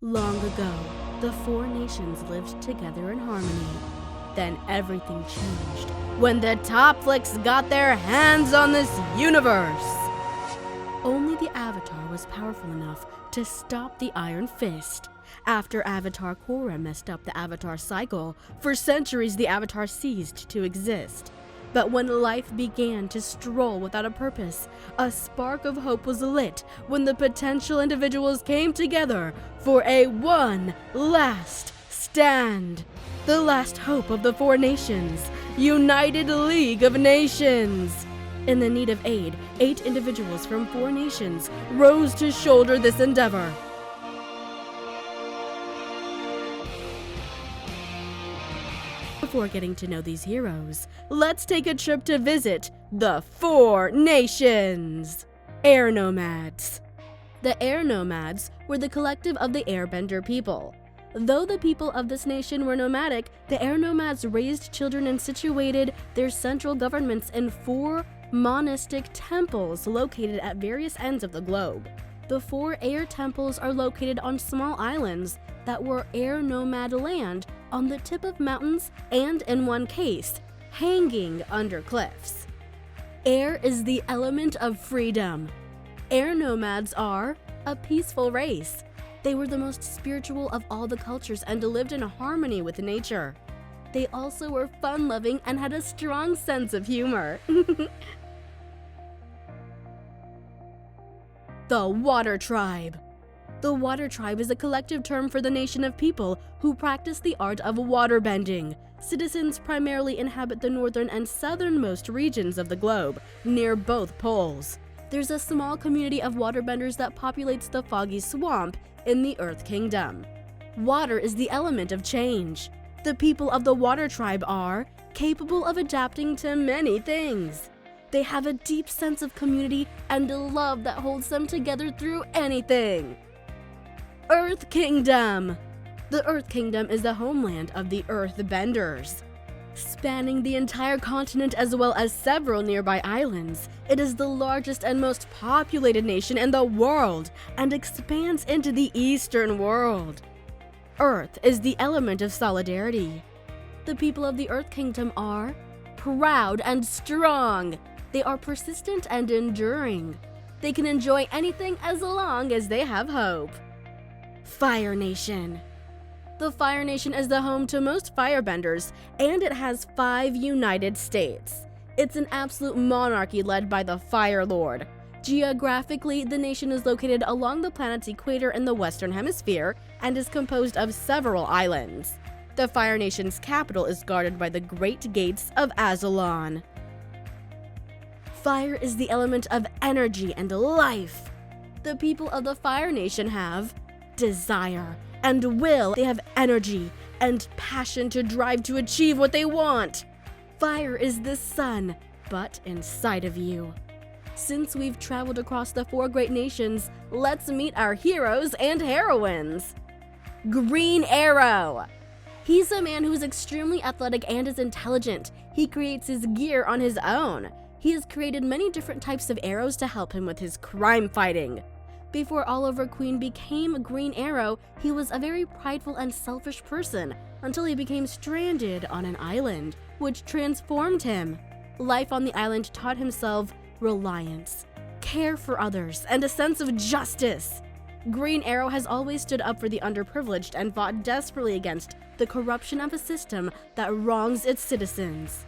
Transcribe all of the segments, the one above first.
Long ago, the four nations lived together in harmony. Then everything changed when the top Flix got their hands on this universe. Only the Avatar was powerful enough to stop the Iron Fist. After Avatar Korra messed up the Avatar cycle, for centuries the Avatar ceased to exist. But when life began to stroll without a purpose, a spark of hope was lit when the potential individuals came together for a one last stand. The last hope of the four nations, United League of Nations. In the need of aid, 8 individuals from 4 nations rose to shoulder this endeavor. Before getting to know these heroes, let's take a trip to visit the 4 nations. Air Nomads. The Air Nomads were the collective of the Airbender people. Though the people of this nation were nomadic, the Air Nomads raised children and situated their central governments in 4 monastic temples located at various ends of the globe. The 4 air temples are located on small islands that were air nomad land on the tip of mountains and, in one case, hanging under cliffs. Air is the element of freedom. Air nomads are a peaceful race. They were the most spiritual of all the cultures and lived in harmony with nature. They also were fun-loving and had a strong sense of humor. The Water Tribe. The Water Tribe is a collective term for the nation of people who practice the art of waterbending. Citizens primarily inhabit the northern and southernmost regions of the globe, near both poles. There's a small community of waterbenders that populates the foggy swamp in the Earth Kingdom. Water is the element of change. The people of the Water Tribe are capable of adapting to many things. They have a deep sense of community and a love that holds them together through anything. Earth Kingdom. The Earth Kingdom is the homeland of the Earthbenders. Spanning the entire continent as well as several nearby islands, it is the largest and most populated nation in the world and expands into the Eastern world. Earth is the element of solidarity. The people of the Earth Kingdom are proud and strong. They are persistent and enduring. They can enjoy anything as long as they have hope. Fire Nation. The Fire Nation is the home to most firebenders, and it has 5 United States. It's an absolute monarchy led by the Fire Lord. Geographically, the nation is located along the planet's equator in the Western Hemisphere and is composed of several islands. The Fire Nation's capital is guarded by the Great Gates of Azalon. Fire is the element of energy and life. The people of the Fire Nation have desire and will. They have energy and passion to drive to achieve what they want. Fire is the sun, but inside of you. Since we've traveled across the 4 great nations, let's meet our heroes and heroines. Green Arrow. He's a man who's extremely athletic and is intelligent. He creates his gear on his own. He has created many different types of arrows to help him with his crime fighting. Before Oliver Queen became Green Arrow, he was a very prideful and selfish person until he became stranded on an island, which transformed him. Life on the island taught himself reliance, care for others, and a sense of justice. Green Arrow has always stood up for the underprivileged and fought desperately against the corruption of a system that wrongs its citizens.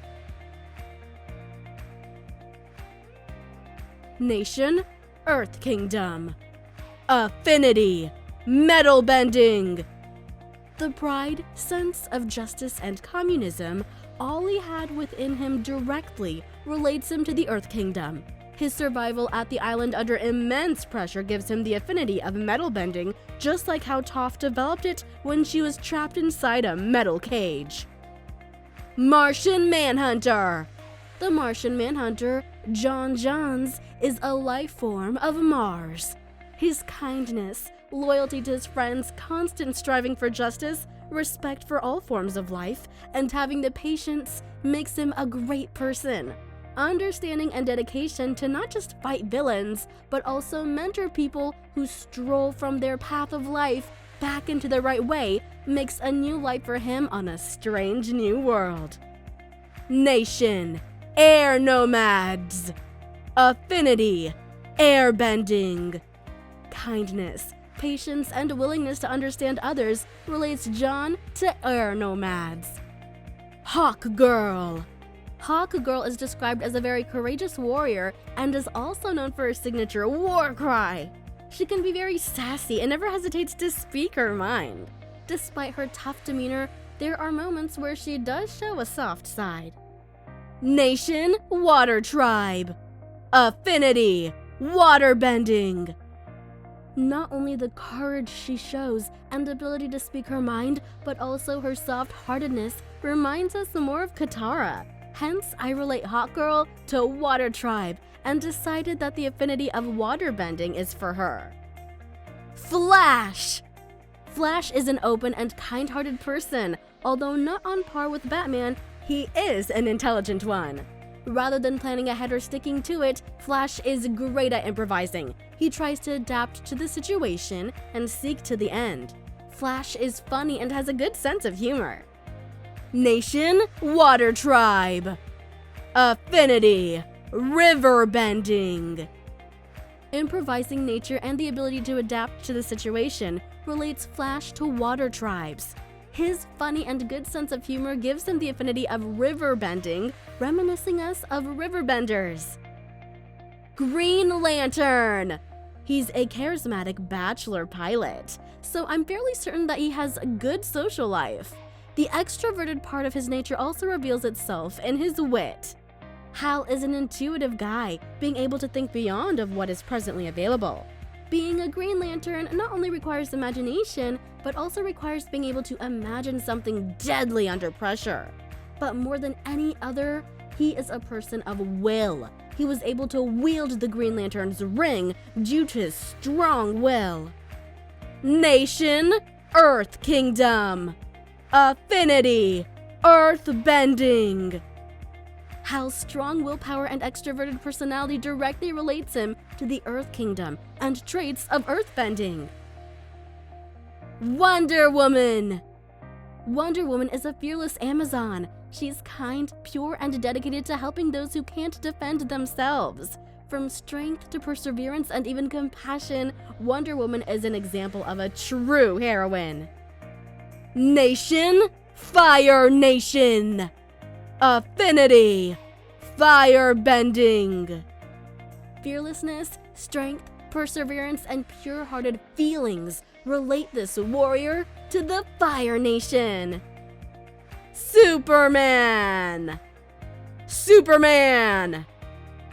Nation, Earth Kingdom. Affinity, metal bending. The pride, sense of justice, and communism, all he had within him directly relates him to the Earth Kingdom. His survival at the island under immense pressure gives him the affinity of metal bending, just like how Toph developed it when she was trapped inside a metal cage. Martian Manhunter. The Martian Manhunter, John Johns, is a life form of Mars. His kindness, loyalty to his friends, constant striving for justice, respect for all forms of life, and having the patience makes him a great person. Understanding and dedication to not just fight villains, but also mentor people who stroll from their path of life back into the right way makes a new life for him on a strange new world. Nation, Air Nomads. Affinity, airbending. Kindness, patience, and willingness to understand others relates John to Air Nomads. Hawk Girl. Hawk Girl is described as a very courageous warrior and is also known for her signature war cry. She can be very sassy and never hesitates to speak her mind. Despite her tough demeanor, there are moments where she does show a soft side. Nation, Water Tribe. Affinity, waterbending. Not only the courage she shows and ability to speak her mind, but also her soft-heartedness reminds us more of Katara. Hence, I relate Hawk Girl to Water Tribe and decided that the affinity of waterbending is for her. Flash! Flash is an open and kind-hearted person. Although not on par with Batman, he is an intelligent one. Rather than planning ahead or sticking to it, Flash is great at improvising. He tries to adapt to the situation and seek to the end. Flash is funny and has a good sense of humor. Nation, Water Tribe. Affinity, river bending. Improvising nature and the ability to adapt to the situation relates Flash to water tribes. His funny and good sense of humor gives him the affinity of river bending, reminiscing us of riverbenders. Green Lantern. He's a charismatic bachelor pilot, so I'm fairly certain that he has a good social life. The extroverted part of his nature also reveals itself in his wit. Hal is an intuitive guy, being able to think beyond of what is presently available. Being a Green Lantern not only requires imagination, but also requires being able to imagine something deadly under pressure. But more than any other, he is a person of will. He was able to wield the Green Lantern's ring due to his strong will. Nation, Earth Kingdom. Affinity, earth bending. Hal's strong willpower and extroverted personality directly relates him to the Earth Kingdom and traits of earthbending. Wonder Woman. Wonder Woman is a fearless Amazon. She's kind, pure, and dedicated to helping those who can't defend themselves. From strength to perseverance and even compassion, Wonder Woman is an example of a true heroine. Nation, Fire Nation. Affinity, fire bending. Fearlessness, strength, perseverance, and pure-hearted feelings relate this warrior to the Fire Nation. Superman. Superman.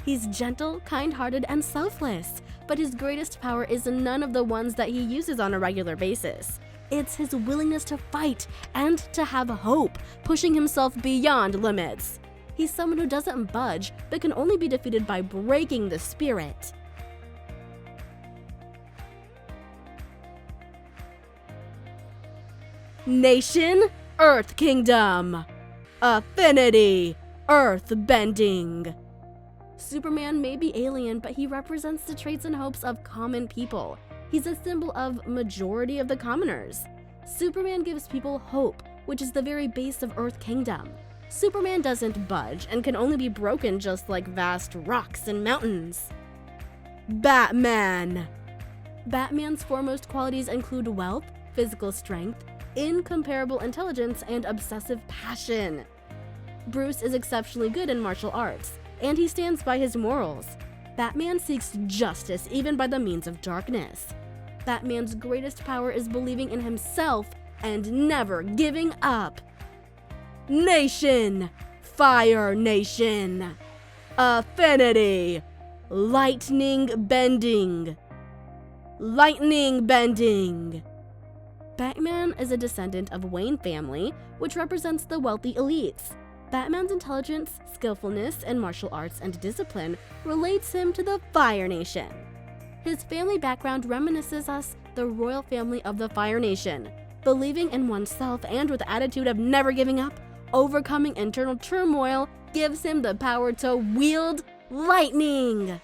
He's gentle, kind-hearted, and selfless, but his greatest power is none of the ones that he uses on a regular basis. It's his willingness to fight and to have hope, pushing himself beyond limits. He's someone who doesn't budge, but can only be defeated by breaking the spirit. Nation, Earth Kingdom. Affinity, earth bending. Superman may be alien, but he represents the traits and hopes of common people. He's a symbol of majority of the commoners. Superman gives people hope, which is the very base of Earth Kingdom. Superman doesn't budge and can only be broken just like vast rocks and mountains. Batman. Batman's foremost qualities include wealth, physical strength, incomparable intelligence, and obsessive passion. Bruce is exceptionally good in martial arts, and he stands by his morals. Batman seeks justice even by the means of darkness. Batman's greatest power is believing in himself and never giving up. Nation, Fire Nation. Affinity, lightning bending. Lightning bending. Batman is a descendant of Wayne family, which represents the wealthy elites. Batman's intelligence, skillfulness, and martial arts and discipline relates him to the Fire Nation. His family background reminisces us the royal family of the Fire Nation. Believing in oneself and with attitude of never giving up, overcoming internal turmoil gives him the power to wield lightning.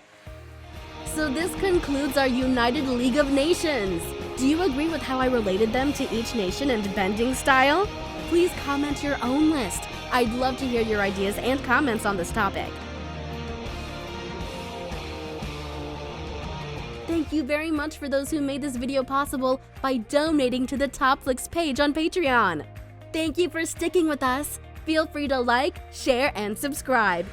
So this concludes our United League of Nations. Do you agree with how I related them to each nation and bending style? Please comment your own list. I'd love to hear your ideas and comments on this topic. Thank you very much for those who made this video possible by donating to the Top Flix page on Patreon. Thank you for sticking with us. Feel free to like, share, and subscribe.